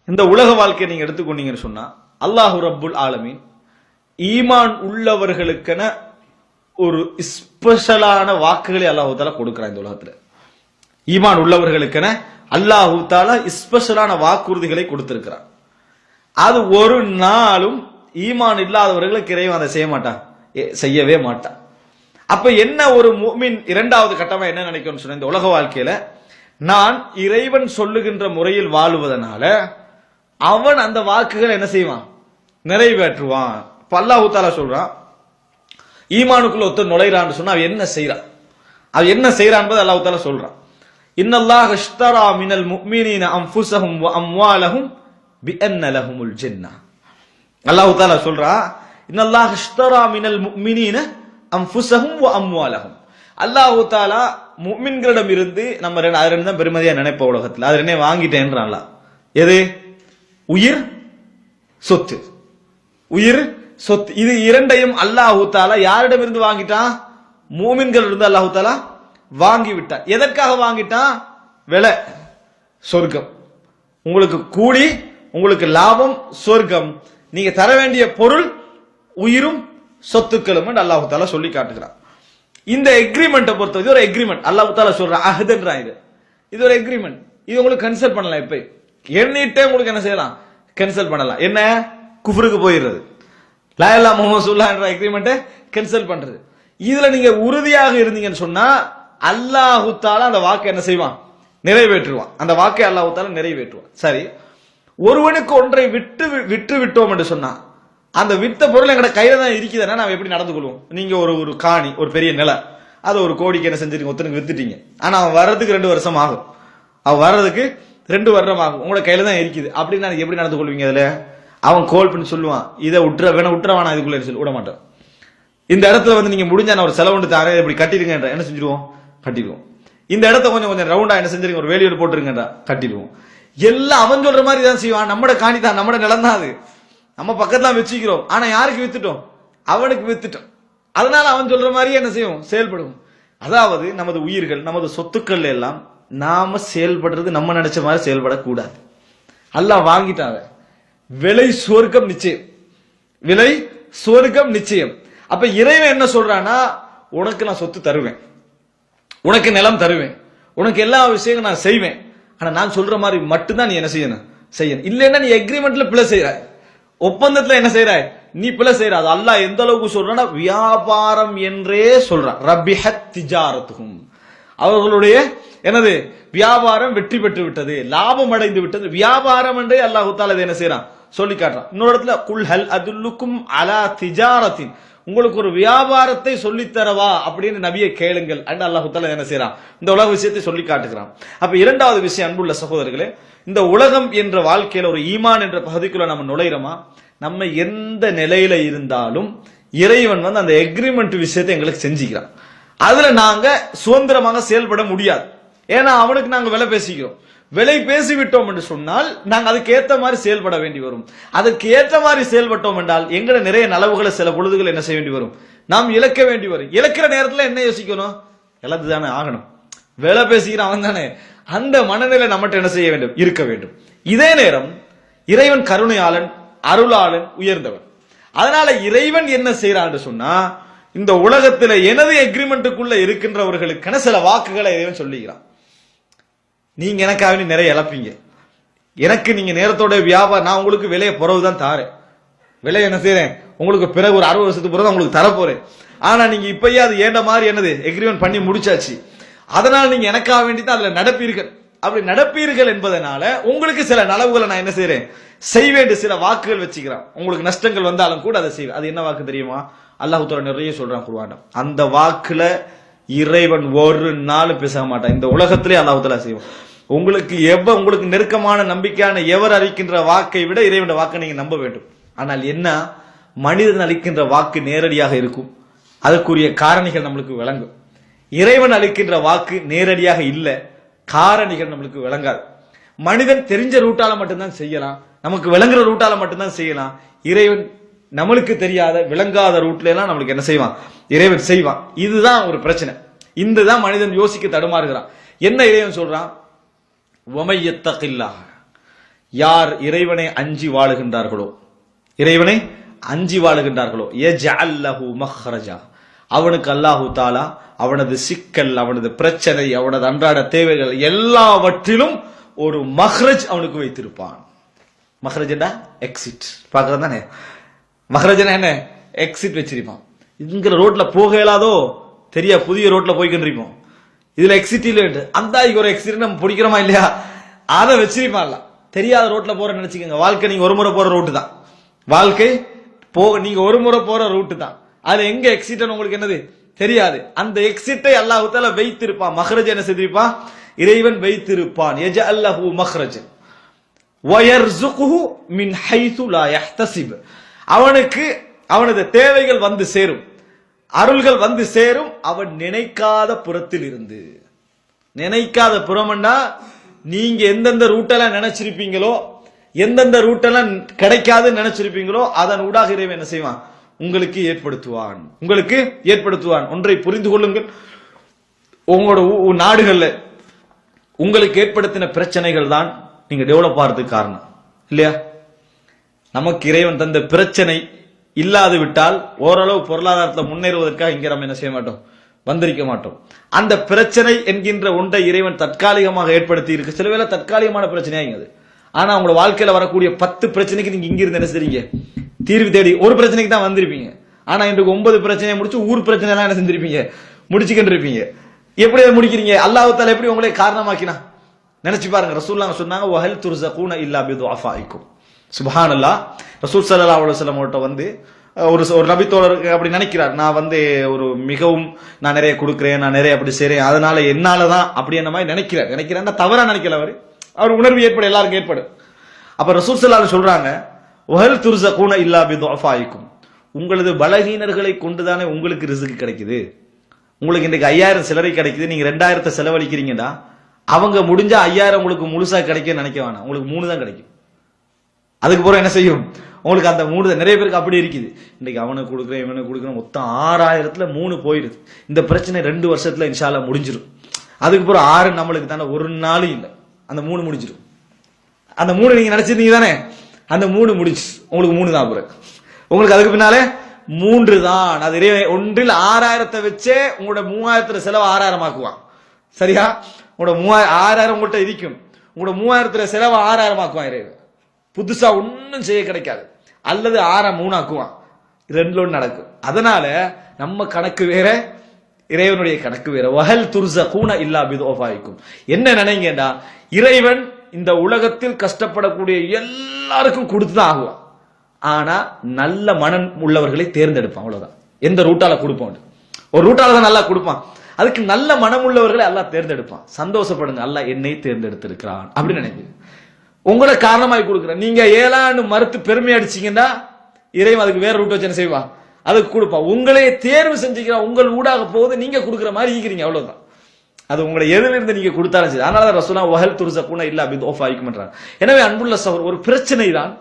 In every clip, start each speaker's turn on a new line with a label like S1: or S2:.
S1: இந்த உலக வாழ்க்கையை நீங்க எடுத்துக்கொண்டீங்கன்னு சொன்னா அல்லாஹு ரப்புல் ஆலமீன் ஈமான் உள்ளவர்களுக்கென ஒரு ஸ்பெஷலான வாக்குகளை அல்லாஹு தாலா கொடுக்கிறான். இந்த உலகத்துல ஈமான் உள்ளவர்களுக்கென அல்லாஹு தாலா ஸ்பெஷலான வாக்குறுதிகளை கொடுத்திருக்கிறான். அது ஒரு நாளும் ஈமான் இல்லாதவர்களுக்கு இறைவன் அதை செய்யவே மாட்டான். அப்ப என்ன ஒரு முஃமின் இரண்டாவது கட்டமா என்ன நினைக்கணும்னு சொன்ன, இந்த உலக வாழ்க்கையில நான் இறைவன் சொல்லுகின்ற முறையில் வாழுவதனால அவன் அந்த வாக்குகள் என்ன செய்வான், நிறைவேற்றுவான். அல்லாஹ் தஆலா சொல்றான், ஈமானுக்குள்ள ஒருத்தர் நுழைறான்னு சொன்னா அவன் என்ன செய்யறான், அவன் என்ன செய்யறான் என்பதை அல்லாஹ் தஆலா சொல்றான். இன்னல்லாஹ இஷ்தரா மினல் முஃமினீன அன்ஃபுஸஹும் வ அம்வாலஹும் பிஅன்ன லஹுமுல் ஜன்னah. அல்லாஹ் தஆலா சொல்றான், இன்னல்லாஹ இஷ்தரா மினல் முஃமினீன அன்ஃபுஸஹும் வ அம்வாலஹும். அல்லாஹ் தஆலா முஃமின்களிடம் இருந்து நம்ம ரெண்டு தான் பெருமதியா நினைப்போம் உலகத்தில். அது என்ன வாங்கிட்டேன்றான் அல்லாஹ். எது? உயிர் சொத்து. உயிர் சொத்து இது இரண்டையும் அல்லாஹ் தஆலா யாரிடம் இருந்து வாங்கிட்டான்? மூமின்களிடம் அல்லாஹ் தஆலா வாங்கி விட்டான். எதற்காக வாங்கிட்டான்? விலை சொர்க்கம். உங்களுக்கு கூலி, உங்களுக்கு லாபம் சொர்க்கம். நீங்க தர வேண்டிய பொருள் உயிரும் சொத்துக்களும் அல்லாஹ் தஆலா சொல்லி காட்டுகிறான். இந்த எக்ரிமெண்ட்டை பொறுத்த இது ஒரு எக்ரிமெண்ட். அல்லாஹ் தஆலா சொல்றான் அஹ்துன்றான். இது ஒரு எக்ரிமெண்ட். இது உங்களுக்கு கேன்சல் பண்ணலாம். எப்ப எண்ணிட்டே உங்களுக்கு என்ன செய்யலாம், கேன்சல் பண்ணலாம். என்ன? குஃப்ருக்கு போயிடுறது. லா இலாஹ முஹம்மது ரசூலுல்லாஹ் என்ற எக்ரிமெண்ட்டை கேன்சல் பண்றது. இதுல நீங்க உறுதியாக இருந்தீங்கன்னு சொன்னா அல்லாஹ் தஆலா அந்த வாக்கை என்ன செய்வான், நிறைவேற்றுவான். அந்த வாக்கை அல்லாஹ் தஆலா நிறைவேற்றுவான். சரி, ஒருவனுக்கு ஒன்றை விட்டு விட்டோம் என்று சொன்னா அந்த வித்த பொருள் எங்கட கையில தான் இருக்குதுன்னா நாம் எப்படி நடந்து கொள்வோம்? நீங்க ஒரு காணி, ஒரு பெரிய நிலம், அதை ஒரு கோடிக்கு என்ன செஞ்சிருக்கீங்க, ஒருத்தனுக்கு வித்துட்டீங்க. ஆனா அவன் வர்றதுக்கு 2 வருஷம் ஆகும். அவன் வர்றதுக்கு 2 வருடம் ஆகும். உங்களோட கையில தான் இருக்குது அப்படின்னு எப்படி நடந்து கொள்வீங்க? அதுல அவன் கோல் பண்ணி சொல்லுவான், இதை விட்டுறவானா இதுக்குள்ள சொல்லி விட மாட்டான். இந்த இடத்துல நீங்க முடிஞ்சா நான் ஒரு செலவு தாரே இப்படி கட்டிடுங்கன்ற என்ன செஞ்சிருவோம், கட்டிடுவோம். இந்த இடத்த கொஞ்சம் ரவுண்டா என்ன செஞ்சிருங்க, ஒரு வேலியோடு போட்டுருங்கன்றா கட்டிடுவோம். எல்லாம் அவன் சொல்ற மாதிரி தான் செய்வான். நம்மட காணி தான், நம்மட நிலம் தான் அது. நம்ம பக்கத்துல வச்சுக்கிறோம். ஆனா யாருக்கு வித்துட்டோம்? அவனுக்கு வித்துட்டோம். அதனால அவன் சொல்ற மாதிரி என்ன செய்வோம், செயல்படுவோம். அதாவது நமது உயிர்கள், நமது சொத்துக்கள் எல்லாம் நாம செயல்படுறது நம்ம நினைச்ச மாதிரி செயல்படக்கூடாது. அல்லாஹ் வாங்கிட்டாங்க. விலை சொர்க்கம் நிச்சயம், விலை சொர்க்கம் நிச்சயம். அப்ப இறைவன் என்ன சொல்றானா, உனக்கு நான் சொத்து தருவேன், உனக்கு நிலம் தருவேன், உனக்கு எல்லா விஷயங்களும் நான் செய்வேன். ஆனா நான் சொல்ற மாதிரி மட்டும்தான் நீ என்ன செய்யணும், இல்லைன்னா நீ எக்ரிமெண்ட்ல பிழை செய்யறாய், ஒப்பந்தத்துல என்ன செய்யறாய், நீ பிழை செய்யற. அது அல்லாஹ் எந்த அளவுக்கு சொல்றானா, வியாபாரம் என்றே சொல்றான். ரபிஹத் திஜாரத்துஹும், அவர்களுடைய என்னது வியாபாரம் வெற்றி பெற்று விட்டது, லாபம் அடைந்து விட்டது. வியாபாரம் என்றே அல்லாஹ் தஆலா என்ன செய்யறான், சொல்லி காட்டுறான். இன்னொரு இடத்துல குல் ஹல் அதுல்லுக்கும் அலா திஜாரத்தின், உங்களுக்கு ஒரு வியாபாரத்தை சொல்லித்தரவா அப்படின்னு நபியை கேளுங்கள் என்று அல்லாஹ் தஆலா என்ன செய்யறான், இந்த உலக விஷயத்தை சொல்லி காட்டுகிறான். அப்ப இரண்டாவது விஷயம், அன்புள்ள சகோதரர்களே, இந்த உலகம் என்ற வாழ்க்கையில ஒரு ஈமான் என்ற பகுதிக்குள்ள நம்ம நுழைறோமா, நம்ம எந்த நிலையில இருந்தாலும் இறைவன் அந்த எக்ரிமெண்ட் விஷயத்தை எங்களுக்கு செஞ்சுக்கிறான். அதுல நாங்க சுதந்திரமாக செயல்பட முடியாது. ஏன்னா அவனுக்கு நாங்க விலை பேசிக்கிறோம். விலை பேசிவிட்டோம் என்று சொன்னால் நாங்க அதுக்கு ஏற்ற மாதிரி செயல்பட வேண்டி வரும். அதுக்கு ஏற்ற மாதிரி செயல்பட்டோம் என்றால் எங்களை நிறைய நலவுகளை சில பொழுதுகள் என்ன செய்ய வேண்டி வரும், நாம் இழக்க வேண்டி வரும். இழக்கிற நேரத்தில் என்ன யோசிக்கணும், இழந்து தானே ஆகணும். விலை பேசிக்கிறான் அவன் தானே, அந்த மனநிலை நம்மகிட்ட என்ன செய்ய வேண்டும், இருக்க வேண்டும். இதே நேரம் இறைவன் கருணையாளன், அருளாளன், உயர்ந்தவன். அதனால இறைவன் என்ன செய்யறான் என்று சொன்னா, இந்த உலகத்துல எனது எக்ரிமெண்ட்டுக்குள்ள இருக்கின்றவர்களுக்கான சில வாக்குகளை இறைவன் சொல்லுகிறான். நீங்க எனக்காக நிறைய இழப்பீங்க, எனக்கு நீங்க நேரத்தோட வியாபாரம், நான் உங்களுக்கு விலையை பிறகுதான் தாரேன், விலை என்ன செய்யறேன் உங்களுக்கு பிறகு ஒரு 60 வருஷத்துக்கு பிறகு உங்களுக்கு தரப்போறேன். ஆனா நீங்க இப்பயே அது ஏண்ட மாதிரி என்னது எக்ரிமெண்ட் பண்ணி முடிச்சாச்சு. அதனால நீங்க எனக்காக வேண்டி தான் அதுல நடப்பீர்கள். அப்படி நடப்பீர்கள் என்பதனால உங்களுக்கு சில நலவுகளை நான் என்ன செய்யறேன், செய்வேன், சில வாக்குகள் வச்சுக்கிறான். உங்களுக்கு நஷ்டங்கள் வந்தாலும் கூட அதை செய்வேன். அது என்ன வாக்கு தெரியுமா? அல்லாஹ் தஆலா நிறைய சொல்றான் குர்ஆன்ல. அந்த வாக்குல இறைவன் ஒரு நாள் பேச மாட்டான். இந்த உலகத்திலே அல்லாஹ் தஆலா செய்வான். உங்களுக்கு நெருக்கமான நம்பிக்கையான எவர் அளிக்கின்ற வாக்கை விட இறைவன் வாக்கை நீங்க நம்ப வேண்டும். ஆனால் என்ன, மனிதன் அளிக்கின்ற வாக்கு நேரடியாக இருக்கும், அதற்குரிய காரணிகள் நம்மளுக்கு விளங்கும். இறைவன் அளிக்கின்ற வாக்கு நேரடியாக இல்ல, காரணிகள் நம்மளுக்கு விளங்காது. மனிதன் தெரிஞ்ச ரூட்டால மட்டும்தான் செய்யலாம், நமக்கு விளங்குற ரூட்டால மட்டும்தான் செய்யலாம். இறைவன் நம்மளுக்கு தெரியாத விளங்காத ரூட்ல எல்லாம் நம்மளுக்கு என்ன செய்வான், இறைவன் செய்வான். இதுதான் ஒரு பிரச்சனை. இதுதான் மனிதன் யோசிக்க தடுமாறுகிறான். என்ன இறைவன் சொல்றான், வமை யத்தகில்லாஹ், யார் இறைவனை அஞ்சி வாழுகின்றார்களோ, இறைவனை அஞ்சி வாழுகின்றார்களோ, யஜ்அல் லஹு மக்ரஜா, அவனுக்கு அல்லாஹு தாலா அவனது சிக்கல், அவனது பிரச்சனை, அவனது அன்றாட தேவைகள் எல்லாவற்றிலும் ஒரு மஹ்ரஜ் அவனுக்கு வைத்திருப்பான். மஹ்ரஜ் என்ன? எக்ஸிட். பாக்குறது தானே மஹ்ரஜ் என்ன? எக்ஸிட் வச்சிருப்பான். இங்கிற ரோட்ல போக இயலாதோ தெரியா, புதிய ரோட்ல போய்கின்றிருப்போம், இதுல எக்ஸிட் இல்ல, அந்த ஒரு எக்ஸிட் நம்ம பிடிக்கிறோமா இல்லையா, அதை வச்சிருப்பான்ல. தெரியாத ரோட்ல போற நினைச்சுக்கோங்க, வாழ்க்கை நீங்க ஒரு முறை போற ரோட்டு தான், வாழ்க்கை நீங்க ஒரு முறை போற ரூட்டு தான், அது எங்க எக்ஸிட் உங்களுக்கு என்னது தெரியாது. அந்த எக்ஸிட்டை அல்லாஹ் தஆலா வைத்திருப்பான். மஹ்ரஜ் என்ன செய்திருப்பான்? இறைவன் வைத்திருப்பான். யஜ்அல் லஹு மக்ரஜ் வயர்ஸுகுஹு மின் ஹைது லா யஹ்தஸிப், அவனுக்கு அவனது தேவைகள் வந்து சேரும், அருள்கள் வந்து சேரும், அவன் நினைக்காத புறத்தில் இருந்து. நினைக்காத புறம்னா நீங்க எந்தெந்த ரூட்டெல்லாம் நினைச்சிருப்பீங்களோ, எந்தெந்த ரூட்டெல்லாம் கிடைக்காதுன்னு நினைச்சிருப்பீங்களோ அதன் ஊடாக இறைவன் என்ன செய்வான்? உங்களுக்கு ஏற்படுத்துவான், உங்களுக்கு ஏற்படுத்துவான். ஒன்றை புரிந்து கொள்ளுங்கள், உங்களோட நாடுகள்ல உங்களுக்கு ஏற்படுத்தின பிரச்சனைகள் தான் நீங்க டெவலப் ஆகிறதுக்கு காரணம் இல்லையா? நமக்கு இறைவன் தந்த பிரச்சனை இல்லாது விட்டால் ஓரளவு பொருளாதாரத்தில் முன்னேறுவதற்காக இங்க நம்ம என்ன செய்ய மாட்டோம், வந்திருக்க மாட்டோம். அந்த பிரச்சனை என்கின்ற ஒன்றை இறைவன் தற்காலிகமாக ஏற்படுத்தி இருக்கு. சில வேளை தற்காலிகமான பிரச்சனையாங்க அது. ஆனா உங்களோட வாழ்க்கையில வரக்கூடிய 10 பிரச்சனைக்கு நீங்க இங்க இருந்து என்ன செய்றீங்க? தீர்வு தேடி ஒரு பிரச்சனைக்கு தான் வந்திருப்பீங்க. ஆனா இன்றைக்கு 9 பிரச்சனையை முடிச்சு ஊர் பிரச்சனை எல்லாம் என்ன செஞ்சிருப்பீங்க? முடிச்சுக்கிட்டு இருப்பீங்க. எப்படி அதை முடிக்கிறீங்க? அல்லாஹ் தஆலா எப்படி உங்களை காரணமாக்கினா நினைச்சு பாருங்க. ரசூலுல்லாஹ் சொன்னாங்க, வஹல் துர்ஸகூன இல்லா பிதுஅஃபாயிக்கும். சுப்ஹானல்லாஹ். ரசூல் ஸல்லல்லாஹு அலைஹி வஸல்லம் அவர்ட்ட வந்து ஒரு நபி தோழர் அப்படி நினைக்கிறார், நான் வந்து ஒரு மிகவும் நான் நிறைய கொடுக்கிறேன், நான் நிறைய அப்படி செய்றேன், அதனால என்னாலதான் அப்படி என்ன மாதிரி நினைக்கிறேன் தவறா நினைக்கல. அவர் உணர்வு ஏற்படும், எல்லாருக்கும் ஏற்படும். அப்ப ரசூல் ஸல்லல்லாஹு அலைஹி சொல்றாங்க, வஹல் துர்ஸகூன இல்லா பிதுஅஃபாயிக்கும், உங்களது பலகீனர்களை கொண்டுதானே உங்களுக்கு ரிஸ்க் கிடைக்குது. உங்களுக்கு இன்றைக்கு 5000 சிலரை கிடைக்குது, நீங்க 2000 செலவழிக்கிறீங்கன்னா அவங்க முடிஞ்சா 5000 உங்களுக்கு முழுசா கிடைக்க நினைக்க வேணாம், உங்களுக்கு 3 தான் கிடைக்கும். அதுக்கு பிறகு என்ன செய்யும்? உங்களுக்கு அந்த 3 தான். நிறைய பேருக்கு அப்படி இருக்குது, இன்னைக்கு அவனுக்கு கொடுக்குறேன் இவனுக்கு கொடுக்குறேன், மொத்தம் 6000த்துல 3 போயிடுது. இந்த பிரச்சனை 2 வருஷத்துல இன்ஷா அல்லாஹ் முடிஞ்சிடும். அதுக்கு பிறகு 6 நம்மளுக்கு தானே ஒரு நாளும் இல்லை, அந்த 3 முடிஞ்சிடும். அந்த 3 நீங்க நினைச்சிருந்தீங்க தானே, அந்த 3 முடிச்சு உங்களுக்கு 3 தான் பிறகு. உங்களுக்கு அதுக்கு பின்னாலே 3 தான். அது ஒன்றில் 6000 வச்சே உங்களோட 3000 செலவு 6000 ஆக்குவான். சரியா? உங்களோட 6000 உங்கள்கிட்ட இருக்கும், உங்களோட 3000 செலவு 6000 ஆக்குவான் இறைவன். புதுசா ஒன்னும் செய்ய கிடைக்காது. அல்லது 6 3 ஆக்குவான். 2 நடக்கும். அதனால நம்ம கணக்கு வேற, இறைவனுடைய கணக்கு வேற. வஹல் துர்ஸகூன இல்லா பிதுஅஃபாயிக்கும். என்ன நினைங்கடா, இறைவன் இந்த உலகத்தில் கஷ்டப்படக்கூடிய எல்லாருக்கும் கொடுத்துதான் ஆகுவான். ஆனா நல்ல மனம் உள்ளவர்களை தேர்ந்தெடுப்பான், அவ்வளவுதான். எந்த ரூட்டால கொடுப்பான், ஒரு ரூட்டால தான் நல்லா கொடுப்பான், அதுக்கு நல்ல மனம் உள்ளவர்களை அல்லாஹ் தேர்ந்தெடுப்பான். சந்தோஷப்படுங்க, அல்லாஹ் என்னை தேர்ந்தெடுத்திருக்கிறான் அப்படின்னு நினைக்கிறேன். உங்களை காரணமாய் கொடுக்குறேன். நீங்க ஏழாண்டு மறுத்து பெருமை அடிச்சீங்கன்னா இறைவன் அதுக்கு வேற ரூட் வச்சு என்ன செய்வான், அதுக்கு கொடுப்பான். உங்களையே தேர்வு செஞ்சுக்கிறா, உங்கள் ஊடாக போகுது, நீங்க கொடுக்குற மாதிரி ஈக்கிறீங்க, அவ்வளவுதான். அது உங்களை எதிலிருந்து நீங்க கொடுத்தாலும் சரி. அதனாலதான் ரசூலுல்லாஹ் வஹல் துர்ஸகூன இல்லா பிதுஅஃபாயிக்கும். எனவே அன்புள்ள சகோதரர், ஒரு பிரச்சனை தான்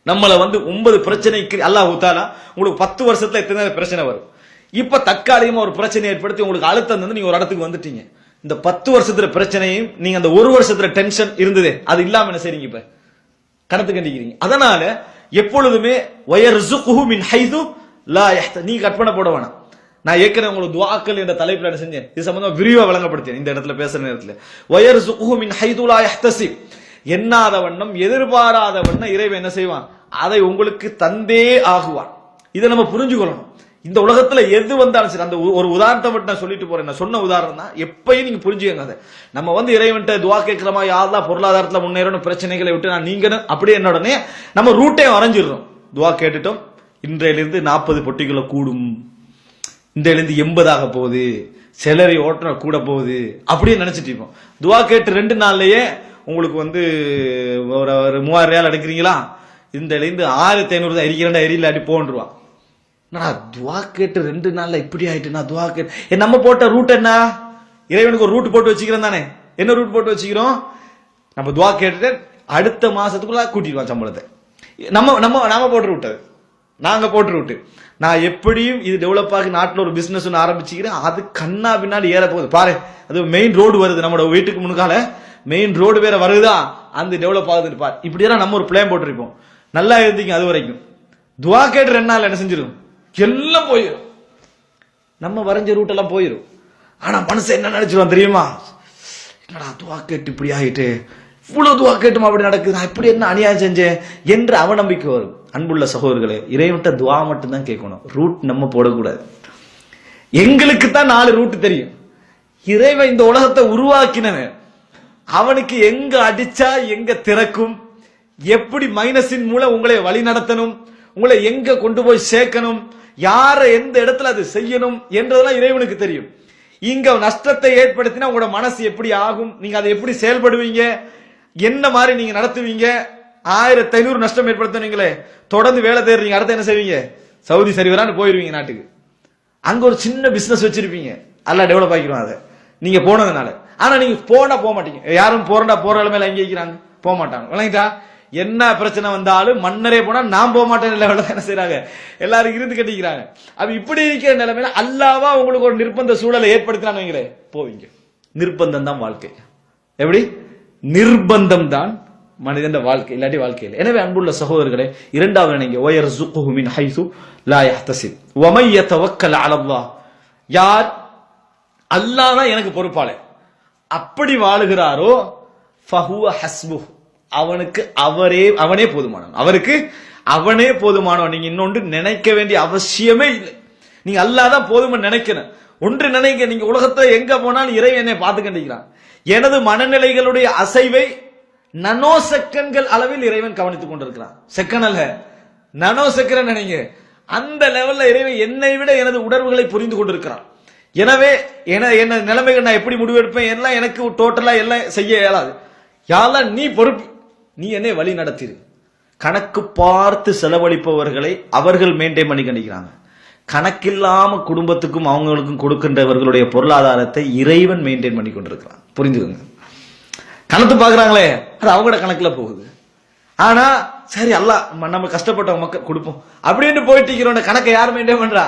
S1: நம்மள வந்து 9 பிரச்சனைக்கு அல்லாஹ் தஆலா உங்களுக்கு 10 வருஷத்துல எத்தனை பிரச்சனை வரும். இப்ப தற்காலிகமா ஒரு பிரச்சனை ஏற்படுத்தி உங்களுக்கு அழுத்தம் வந்து நீங்க ஒரு இடத்துக்கு வந்துட்டீங்க. இந்த 10 வருஷத்துல பிரச்சனையும் நீங்க அந்த 1 வருஷத்துல டென்ஷன் இருந்ததே அது இல்லாம என்ன செய்றீங்க? இப்ப கணத்து கண்டிக்கிறீங்க. அதனால எப்பொழுதுமே வயர்ஸுகுஹு மின் ஹைது லா யஹ்தஸிப், நீ கற்பனை போட வேணாம். நான் ஏற்கனவே உங்களுக்கு துஆக்கள் என்ற தலைப்புல என்ன செஞ்சேன், இது சம்பந்தமா விரிவா வழங்கப்படுத்தேன் இந்த இடத்துல பேசுற நேரத்துல. வயர்ஸுகுஹு மின் ஹைது லா யஹ்தஸிப், எண்ணாத வண்ணம் எதிர்பாராத வண்ணம் இறைவன் என்ன செய்வான், அதை உங்களுக்கு தந்தே ஆகுவான். இதை நம்ம புரிஞ்சுக்கொள்ளணும். இந்த உலகத்துல எது வந்தாலும் சரி, அந்த ஒரு உதாரணத்தை மட்டும் நான் சொல்லிட்டு போறேன். நான் சொன்ன உதாரணம் தான், எப்பயும் நீங்க புரிஞ்சுக்கங்க. அதை நம்ம வந்து இறைவன்ட்ட துஆ கேட்கிறோமா, யா அல்லாஹ் பொருளாதாரத்துல முன்னேறணும், பிரச்சனைகளை விட்டு நான் நீங்கணும், அப்படியே என்ன உடனே நம்ம ரூட்டே வரைஞ்சிடுறோம். துஆ கேட்டுட்டோம், இன்றையிலிருந்து 40 பொட்டிகளை கூடும், இன்றையிலிருந்து 80 ஆக போகுது, செலரி ஓட்டுற கூட போகுது, அப்படியே நினைச்சிட்டு இருப்போம். துஆ கேட்டு 2 நாள்லயே உங்களுக்கு வந்து ஒரு 3000 ரியால் எடுக்கிறீங்களா, இந்த 1500 தான் இருக்கிறேன்டா, எரியல அடி போன்றுவான். துவா கேட்டு 2 நாள்ல இப்படி ஆயிட்டு, நான் துவா கேட்டு நம்ம போட்ட ரூட் என்ன, இறைவனுக்கு ஒரு ரூட் போட்டு வச்சுக்கிறோம் தானே. என்ன ரூட் போட்டு வச்சுக்கிறோம், நம்ம துவா கேட்டுட்டு அடுத்த மாசத்துக்குள்ள கூட்டிடுவான் சம்பளத்தை. நம்ம போட்டு ரூட், அது நாங்க போட்டு ரூட்டு. நான் எப்படியும் இது டெவலப் ஆகி நாட்டில் ஒரு பிசினஸ் ஒன்று ஆரம்பிச்சுக்கிறேன், அது கண்ணா பின்னாடி ஏற போகுது பாரு. அது மெயின் ரோடு வருது, நம்மளோட வீட்டுக்கு முன்னால மெயின் ரோடு வேற வருதா, அந்த டெவலப் ஆகுதுன்னு பார். இப்படியெல்லாம் நம்ம ஒரு பிளான் போட்டிருப்போம். நல்லா இருந்தீங்க அது வரைக்கும். துவா கேட்டு 2 நாள் என்ன செஞ்சிடும், எல்லாம் போயிடும். நம்ம வரைஞ்ச ரூட் எல்லாம் போயிடும். ஆனா மனுஷன் என்ன நினைச்சிருவான் தெரியுமா, என்னடா துவா கேட்டு இப்படி ஆயிட்டு, இவ்வளவு துவா கேட்டுமா அப்படி நடக்குது, நான் இப்படி என்ன அநியாயம் செஞ்சேன் என்று அவநம்பிக்கை வரும். அன்புள்ள சகோதரர்களே, இறைவன்ட்ட துவா மட்டும்தான் கேட்கணும், ரூட் நம்ம போடக்கூடாது. எங்களுக்கு தான் 4 ரூட் தெரியும். இறைவன் இந்த உலகத்தை உருவாக்கினவன், அவனுக்கு எங்க அடிச்சா எங்க திறக்கும், எப்படி மைனஸின் மூலம் உங்களை வழி நடத்தணும், உங்களை எங்க கொண்டு போய் சேர்க்கணும், யார எந்த இடத்துல அது செய்யணும் என்றதெல்லாம் இறைவனுக்கு தெரியும். இங்க நஷ்டத்தை ஏற்படுத்தினா உங்களோட மனசு எப்படி ஆகும், நீங்க அதை எப்படி செயல்படுவீங்க, என்ன மாதிரி நீங்க நடத்துவீங்க. 1500 நஷ்டம் ஏற்படுத்தினீங்களே, தொடர்ந்து வேலை தேடுறீங்க, அடுத்து என்ன செய்வீங்க, சவுதி சரிவரான்னு போயிருவீங்க நாட்டுக்கு. அங்க ஒரு சின்ன பிசினஸ் வச்சிருப்பீங்க, எல்லாம் டெவலப் ஆகிடும் அதை நீங்க போனதுனால. ஆனா நீங்க போனா போக மாட்டீங்க. யாரும் போறா போற மேல அங்கே வைக்கிறாங்க, போக மாட்டாங்க. விளங்கிட்டா, என்ன பிரச்சனை வந்தாலும் மன்னரே போனா நான் போக மாட்டேன் என்ன செய்யறாங்க, எல்லாரும் இருந்து கட்டிக்கிறாங்க. அப்ப இப்படி இருக்கிற நிலைமையில அல்லாவா உங்களுக்கு ஒரு நிர்பந்த சூழலை ஏற்படுத்தினான்னு போவீங்க. நிர்பந்தம் தான் வாழ்க்கை. எப்படி நிர்பந்தம் தான் மனிதன் வாழ்க்கை, இல்லாட்டி வாழ்க்கையில். எனவே அன்புள்ள சகோதரர்களே, இரண்டாவது நீங்க வயர்சுகுஹு மின் ஹைசு லா யஹ்தசிப் வமை யதவக்கல் அலல்லாஹ், யார் அல்லாஹ் தான் எனக்கு பொறுப்பாளர் அப்படி வாழுகிறாரோ ஃபஹுவ ஹஸ்புஹ், அவனுக்கு அவனே போதுமானவன், அவருக்கு அவனே போதுமானவன். நீங்க இன்னொன்று நினைக்க வேண்டிய அவசியமே இல்லை. நீங்க அல்லாஹ் தான் போதும்னு நினைக்கணும். ஒன்று நினைக்க, நீங்க உலகத்தை எங்க போனாலும் இறைவன் என்னை பார்த்து கண்டிக்கிறான். எனது மனநிலைகளுடைய அசைவை நனோ செகண்ட்கள் அளவில் இறைவன் கவனித்துக் கொண்டிருக்கிறான். செகண்ட் அல்ல, நனோ செகண்ட் நினைங்க. அந்த லெவல்ல இறைவன் என்னை விட எனது உணர்வுகளை புரிந்து கொண்டிருக்கிறான். எனவே என்ன நிலைமைகள் நான் எப்படி முடிவெடுப்பேன் எல்லாம் எனக்கு டோட்டலா எல்லாம் செய்ய இயலாது. யாரெல்லாம் நீ பொறுப்பு, நீ என்னை வழி நடத்திரு. கணக்கு பார்த்து செலவழிப்பவர்களை அவர்கள் மெயின்டைன் பண்ணி கண்டிக்கிறாங்க. கணக்கில்லாம குடும்பத்துக்கும் அவங்களுக்கும் கொடுக்கின்றவர்களுடைய பொருளாதாரத்தை இறைவன் மெயின்டைன் பண்ணி கொண்டிருக்கிறான். புரிஞ்சுக்கோங்க. கணக்கு பாக்குறாங்களே, அது அவங்களோட கணக்குல போகுது. ஆனா சரி அல்லாஹ் நம்ம கஷ்டப்பட்ட மக்கள் கொடுப்போம் அப்படின்னு போயிட்டு கணக்கை யார் மெயின்டைன் பண்றா,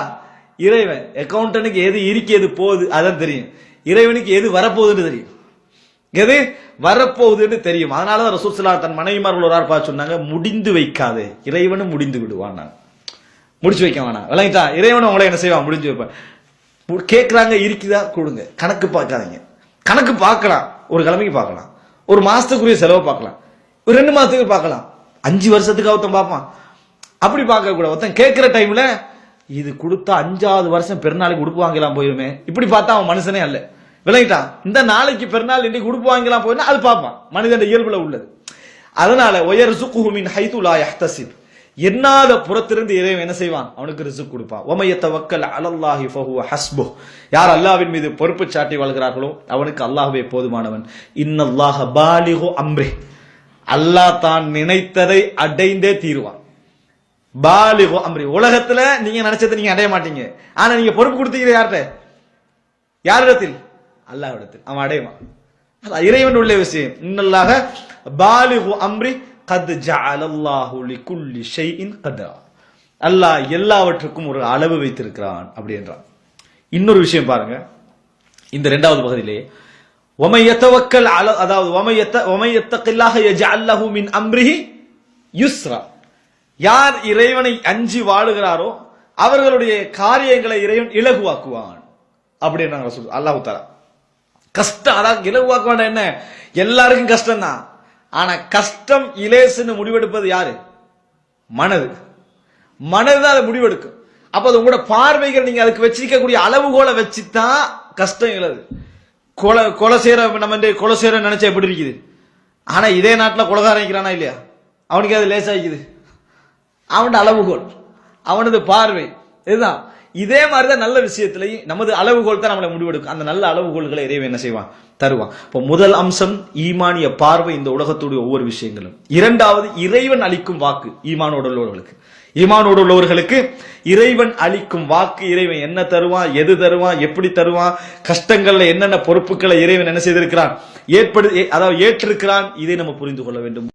S1: இறைவன். அக்கௌண்டனுக்கு எது இருக்கு எது போகுது அதான் தெரியும், இறைவனுக்கு எது வரப்போகுதுன்னு தெரியும், எது வரப்போகுதுன்னு தெரியும். அதனாலதான் ரசூல் ஸல்லல்லாஹு தன் மனைவிமார்கள் ஒரு ஆள் சொன்னாங்க, முடிந்து வைக்காதே, இறைவனும் முடிந்து விடுவான், முடிச்சு வைக்க வேணாம். விளங்கிட்டா, இறைவனும் உங்களை என்ன செய்வான், முடிஞ்சு வைப்பான். கேட்கறாங்க இருக்குதா கொடுங்க, கணக்கு பார்க்காதீங்க. கணக்கு பார்க்கலாம், ஒரு கிழமைக்கு பார்க்கலாம், ஒரு மாசத்துக்குரிய செலவை பார்க்கலாம், ஒரு 2 மாசத்துக்கு பார்க்கலாம், 5 வருஷத்துக்கு ஒருத்தன் பார்ப்பான். அப்படி பார்க்க கூட ஒருத்தன் கேட்கிற டைம்ல இது கொடுத்தா 5வது வருஷம் பெருநாளைக்கு உடுப்பு வாங்கலாம் போயிருமே, இப்படி பார்த்தா அவன் மனுஷனே அல்ல. விளங்கிட்டான், இந்த நாளைக்கு பெருநாள் இன்னைக்கு உடுப்பு வாங்கலாம் போயிருந்தா அது பார்ப்பான், மனிதன் இயல்புல உள்ளது. அதனால வயர்சுகுஹு மின் ஹைது லா யஹ்தசிப், எண்ணாத புறத்திலிருந்து இறைவன் என்ன செய்வான், அவனுக்கு ரிஸ்க் கொடுப்பான். வமை யதவக்கல் அலல்லாஹி ஃபஹுவ ஹஸ்புஹ், யார் அல்லாஹ்வின் மீது பொறுப்பு சாட்டி வாழ்கிறார்களோ அவனுக்கு அல்லாஹ்வே போதுமானவன். இன்னல்லாஹ பாலிகு அம்ரி, அல்லாஹ் தான் நினைத்ததை அடைந்தே தீருவான். பாலிகு அம்ரி, உலகத்துல நீங்க நினைச்சதை நீங்க அடைய மாட்டீங்க, ஆனா நீங்க பொறுப்பு கொடுத்தீங்க யார்கிட்ட, யாரிடத்தில், அல்லாஹ்விடத்தில், அவன் அடைவான். இறைவன் உள்ள விஷயம். இன்னல்லாஹ பாலிகு அம்ரி கத் ஜஅலல்லாஹு லிகுல்லி ஷைஇன் கத்ரா, அல்லாஹ் எல்லாவற்றுக்கும் ஒரு அளவு வைத்திருக்கிறான் அப்படி என்றான். இன்னொரு விஷயம் பாருங்க, இந்த 2வது பகுதியிலே வமை யதவக்கல் அல, அதாவது வமை யத்தகில்லாஹ யஜஅல் லஹு மின் அம்ரிஹி யுஸ்ரா, யார் இறைவனை அஞ்சி வாழுகிறாரோ அவர்களுடைய காரியங்களை இறைவன் இலகுவாக்குவான் அப்படின்றாங்க அல்லாஹ் தஆலா. கஷ்டம், அதாவது இலகுவாக்குவான் என்ன, எல்லாருக்கும் கஷ்டம் தான். ஆனா கஷ்டம் இலேசுன்னு முடிவெடுப்பது யாரு, மனது. மனதுதான் அதை முடிவெடுக்கும். அப்ப அது உங்களோட பார்வைகள், நீங்க அதுக்கு வச்சிருக்கக்கூடிய அளவுகோலை வச்சுதான் கஷ்டம் இழது. கொலை செய்யற, நம்ம கொலை செய்யற நினைச்சா எப்படி இருக்குது, ஆனா இதே நாட்டுல கொலைகாரன் இருக்கிறானா இல்லையா, அவனுக்கு அது லேசாகிக்குது. அவனோட அளவுகோல், அவனது பார்வை இதுதான். இதே மாதிரிதான் நல்ல விஷயத்திலையும் நமது அளவுகோல் தான் நம்மளை முடிவெடுக்கும். அந்த நல்ல அளவுகோல்களை இறைவன் என்ன செய்வான், தருவான். இப்போ முதல் அம்சம் ஈமானிய பார்வை, இந்த உலகத்துடைய ஒவ்வொரு விஷயங்களும். 2வது இறைவன் அளிக்கும் வாக்கு, ஈமானோடு உள்ளவர்களுக்கு இறைவன் அளிக்கும் வாக்கு. இறைவன் என்ன தருவான், எது தருவான், எப்படி தருவான், கஷ்டங்கள்ல என்னென்ன பொறுப்புகளை இறைவன் என்ன செய்திருக்கிறான், அதாவது ஏற்றிருக்கிறான், இதை நம்ம புரிந்து கொள்ள வேண்டும்.